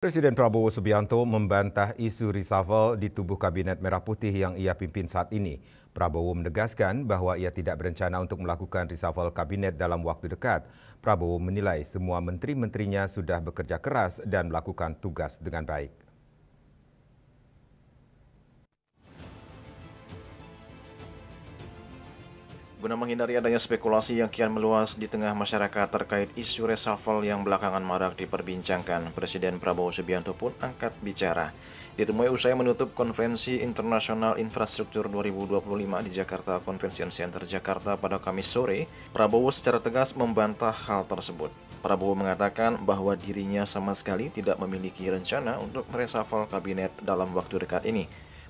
Presiden Prabowo Subianto membantah isu reshuffle di tubuh Kabinet Merah Putih yang ia pimpin saat ini. Prabowo menegaskan bahwa ia tidak berencana untuk melakukan reshuffle kabinet dalam waktu dekat. Prabowo menilai semua menteri-menterinya sudah bekerja keras dan melakukan tugas dengan baik. Guna menghindari adanya spekulasi yang kian meluas di tengah masyarakat terkait isu reshuffle yang belakangan marak diperbincangkan, Presiden Prabowo Subianto pun angkat bicara. Ditemui usai menutup Konferensi Internasional Infrastruktur 2025 di Jakarta Convention Center Jakarta pada Kamis sore, Prabowo secara tegas membantah hal tersebut. Prabowo mengatakan bahwa dirinya sama sekali tidak memiliki rencana untuk mereshuffle kabinet dalam waktu dekat ini.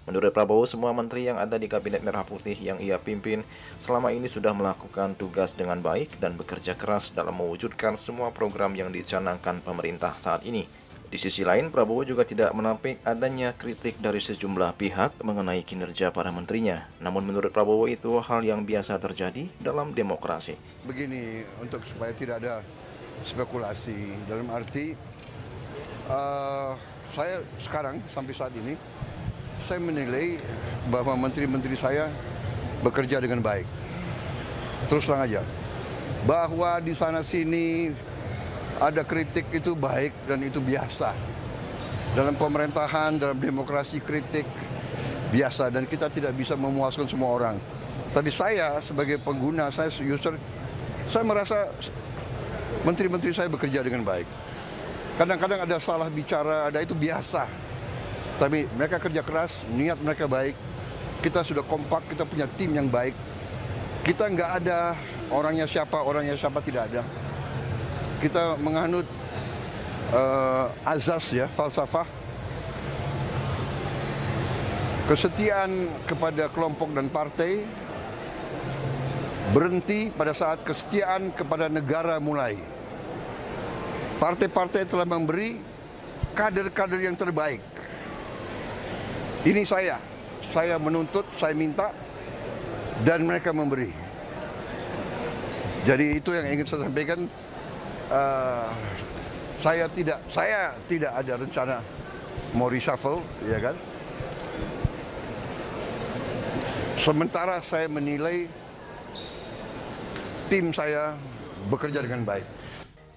Menurut Prabowo, semua menteri yang ada di Kabinet Merah Putih yang ia pimpin selama ini sudah melakukan tugas dengan baik dan bekerja keras dalam mewujudkan semua program yang dicanangkan pemerintah saat ini. Di sisi lain, Prabowo juga tidak menampik adanya kritik dari sejumlah pihak mengenai kinerja para menterinya. Namun menurut Prabowo itu hal yang biasa terjadi dalam demokrasi. Begini, untuk supaya tidak ada spekulasi, dalam arti saya sekarang sampai saat ini, saya menilai bahwa menteri-menteri saya bekerja dengan baik. Terus terang aja, bahwa di sana-sini ada kritik itu baik dan itu biasa. Dalam pemerintahan, dalam demokrasi kritik biasa dan kita tidak bisa memuaskan semua orang. Tapi saya sebagai pengguna, saya user, saya merasa menteri-menteri saya bekerja dengan baik. Kadang-kadang ada salah bicara, ada itu biasa. Tapi mereka kerja keras, niat mereka baik. Kita sudah kompak, kita punya tim yang baik. Kita nggak ada orangnya siapa tidak ada. Kita menganut azas ya, falsafah. Kesetiaan kepada kelompok dan partai berhenti pada saat kesetiaan kepada negara mulai. Partai-partai telah memberi kader-kader yang terbaik. Ini saya menuntut, saya minta, dan mereka memberi. Jadi itu yang ingin saya sampaikan. Saya tidak ada rencana mau reshuffle, ya kan? Sementara saya menilai tim saya bekerja dengan baik.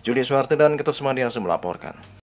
Juli Suharto dan Ketut Sumadiasa melaporkan.